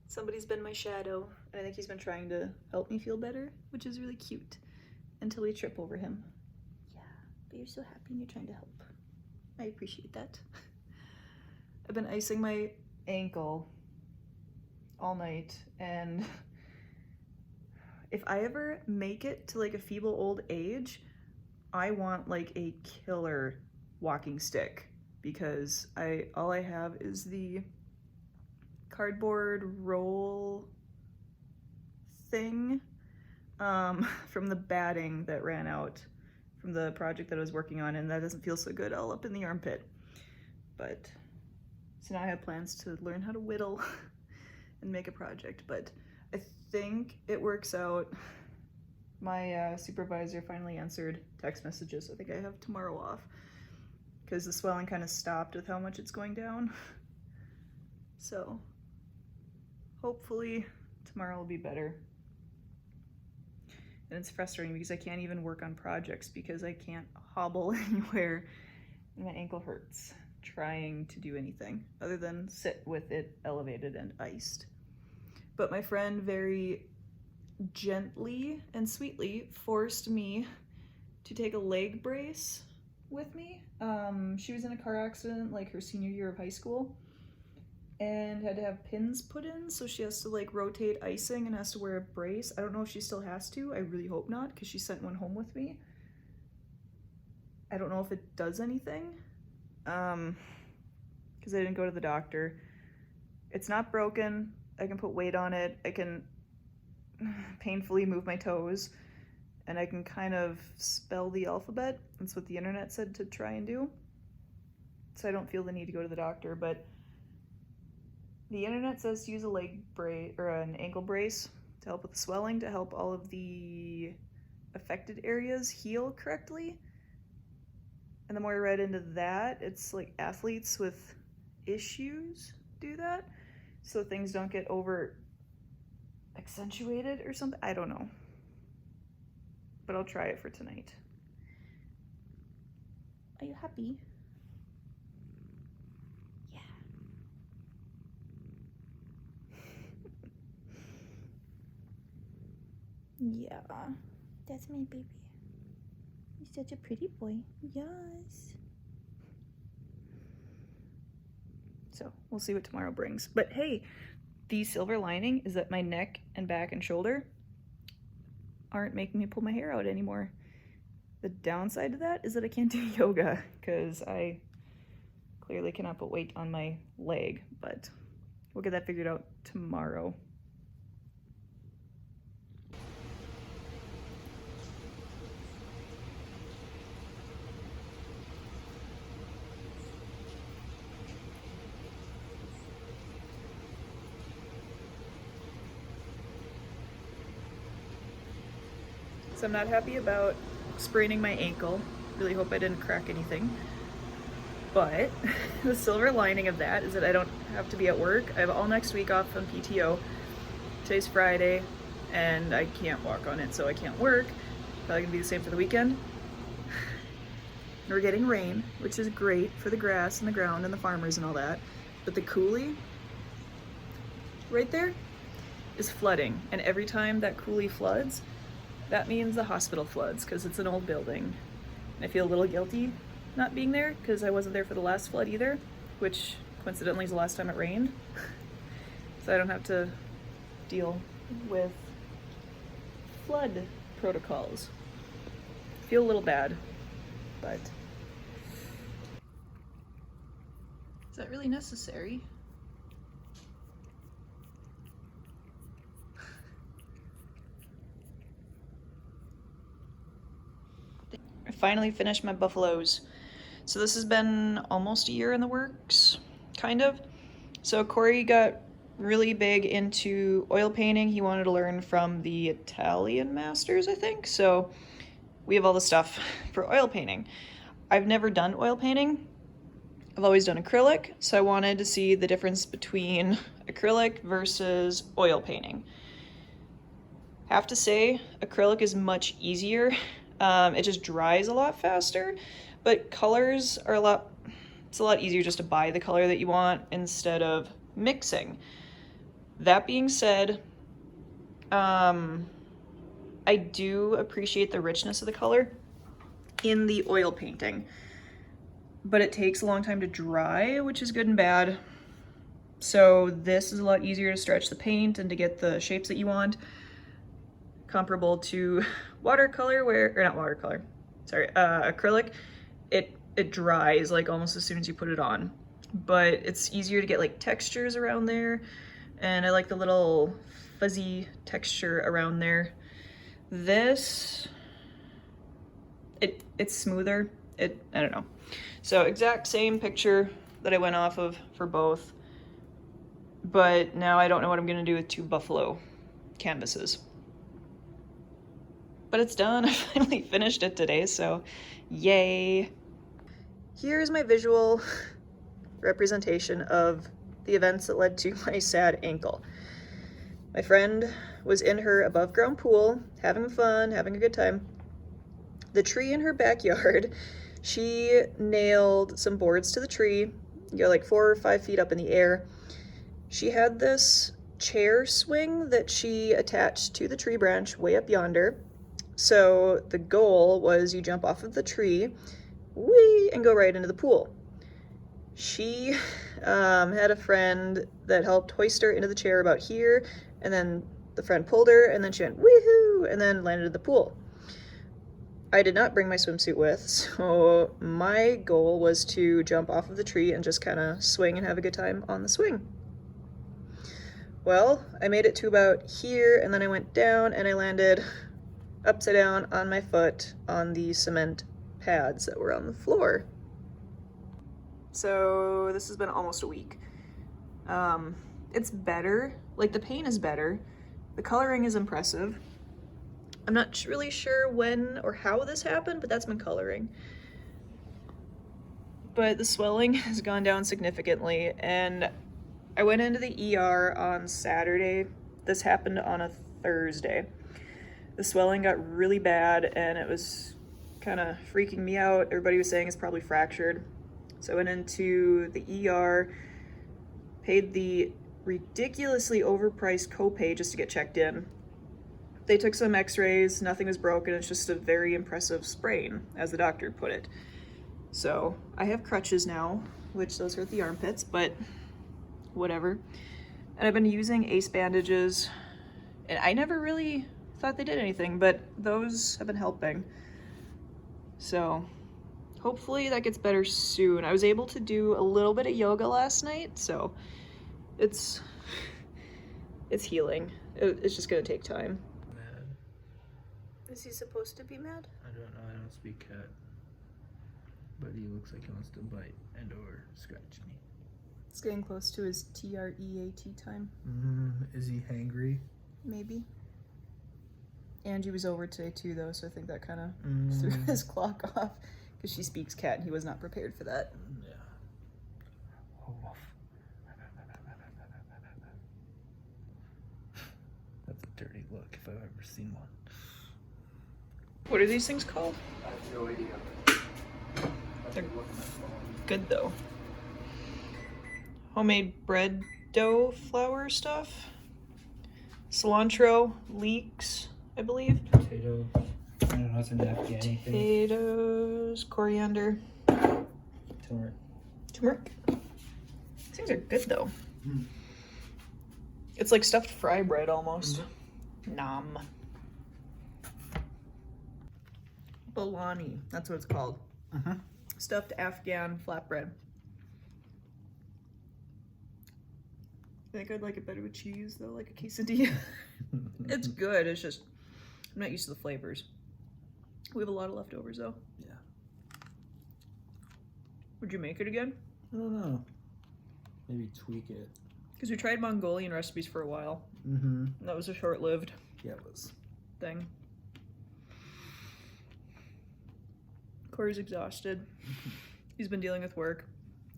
Somebody's been my shadow, and I think he's been trying to help me feel better, which is really cute, until we trip over him. Yeah, but you're so happy and you're trying to help. I appreciate that. I've been icing my ankle all night, and if I ever make it to like a feeble old age, I want like a killer walking stick, because all I have is the cardboard roll thing from the batting that ran out from the project that I was working on, and that doesn't feel so good all up in the armpit. But so now I have plans to learn how to whittle and make a project, but I think it works out. My supervisor finally answered text messages. I think I have tomorrow off because the swelling kind of stopped with how much it's going down. So hopefully tomorrow will be better. And it's frustrating because I can't even work on projects because I can't hobble anywhere and my ankle hurts trying to do anything other than sit with it elevated and iced. But my friend very gently and sweetly forced me to take a leg brace with me. She was in a car accident like her senior year of high school and had to have pins put in, so she has to like rotate icing and has to wear a brace. I don't know if she still has to. I really hope not, because she sent one home with me. I don't know if it does anything, because I didn't go to the doctor. It's not broken. I can put weight on it. I can painfully move my toes, and I can kind of spell the alphabet. That's what the internet said to try and do. So I don't feel the need to go to the doctor, but the internet says to use a leg brace or an ankle brace to help with the swelling, to help all of the affected areas heal correctly. And the more I read into that, it's like athletes with issues do that, so things don't get over accentuated or something. I don't know, but I'll try it for tonight. Are you happy? Yeah. Yeah, that's my baby. He's such a pretty boy. Yes. So we'll see what tomorrow brings. But hey, the silver lining is that my neck and back and shoulder aren't making me pull my hair out anymore. The downside to that is that I can't do yoga because I clearly cannot put weight on my leg, but we'll get that figured out tomorrow. So I'm not happy about spraining my ankle. Really hope I didn't crack anything. But the silver lining of that is that I don't have to be at work. I have all next week off on PTO. Today's Friday and I can't walk on it, so I can't work. Probably gonna be the same for the weekend. And we're getting rain, which is great for the grass and the ground and the farmers and all that. But the coulee right there is flooding. And every time that coulee floods, that means the hospital floods because it's an old building. And I feel a little guilty not being there because I wasn't there for the last flood either, which coincidentally is the last time it rained. So I don't have to deal with flood protocols. I feel a little bad, but is that really necessary? I finally finished my buffaloes. So this has been almost a year in the works, kind of. So Corey got really big into oil painting. He wanted to learn from the Italian masters, I think. So we have all the stuff for oil painting. I've never done oil painting. I've always done acrylic, so I wanted to see the difference between acrylic versus oil painting. Have to say, acrylic is much easier. It just dries a lot faster, but colors are it's a lot easier just to buy the color that you want instead of mixing. That being said, I do appreciate the richness of the color in the oil painting, but it takes a long time to dry, which is good and bad. So this is a lot easier to stretch the paint and to get the shapes that you want, comparable to watercolor, or not watercolor, sorry, acrylic. It dries like almost as soon as you put it on, but it's easier to get like textures around there, and I like the little fuzzy texture around there. This, it's smoother. I don't know. So exact same picture that I went off of for both, but now I don't know what I'm gonna do with 2 buffalo canvases. But it's done. I finally finished it today, so yay. Here's my visual representation of the events that led to my sad ankle. My friend was in her above ground pool, having fun, having a good time. The tree in her backyard, she nailed some boards to the tree, like 4 or 5 feet up in the air. She had this chair swing that she attached to the tree branch way up yonder. So the goal was you jump off of the tree, whee, and go right into the pool. She had a friend that helped hoist her into the chair about here, and then the friend pulled her, and then she went woohoo, and then landed in the pool. I did not bring my swimsuit with, so my goal was to jump off of the tree and just kind of swing and have a good time on the swing. Well, I made it to about here, and then I went down, and I landed upside down on my foot on the cement pads that were on the floor. So this has been almost a week. It's better, like the paint is better, the coloring is impressive. I'm not really sure when or how this happened, but that's my coloring. But the swelling has gone down significantly, and I went into the ER on Saturday. This happened on a Thursday. The swelling got really bad, and it was kind of freaking me out. Everybody was saying it's probably fractured. So I went into the ER, paid the ridiculously overpriced copay just to get checked in. They took some x-rays, nothing was broken, it's just a very impressive sprain, as the doctor put it. So I have crutches now, which those hurt the armpits, but whatever. And I've been using ace bandages, and I never really thought they did anything, but those have been helping. So hopefully that gets better soon. I was able to do a little bit of yoga last night, so it's healing. It's just gonna take time. Mad. Is he supposed to be mad? I don't know, I don't speak cat. But he looks like he wants to bite and or scratch me. It's getting close to his TREAT time. Is he hangry? Maybe. Angie was over today too though, so I think that kind of threw his clock off. Because she speaks cat and he was not prepared for that. Yeah. Oh, woof. That's a dirty look if I've ever seen one. What are these things called? I have no idea. They're good though. Homemade bread dough flour stuff. Cilantro, leeks, I believe. Potato. I don't know, it's an Afghani thing. Potatoes, coriander. Turmeric. Turmeric. These things are good though. It's like stuffed fry bread almost. Nom. Bolani, that's what it's called. Stuffed Afghan flatbread. I think I'd like it better with cheese though, like a quesadilla. It's good, it's just, I'm not used to the flavors. We have a lot of leftovers though. Yeah. Would you make it again? I don't know. Maybe tweak it. Because we tried Mongolian recipes for a while. And that was a short-lived Yeah, it was. thing. Corey's exhausted. He's been dealing with work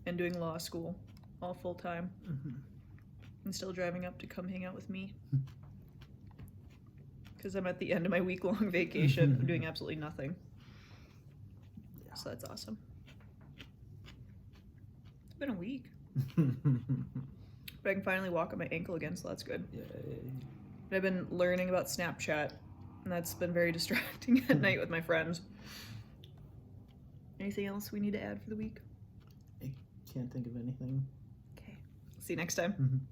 and doing law school all full time. And still driving up to come hang out with me. Because I'm at the end of my week-long vacation. I'm doing absolutely nothing. Yeah. So that's awesome. It's been a week. But I can finally walk on my ankle again, so that's good. Yay. I've been learning about Snapchat, and that's been very distracting at night with my friends. Anything else we need to add for the week? I can't think of anything. Okay. See you next time. Mhm.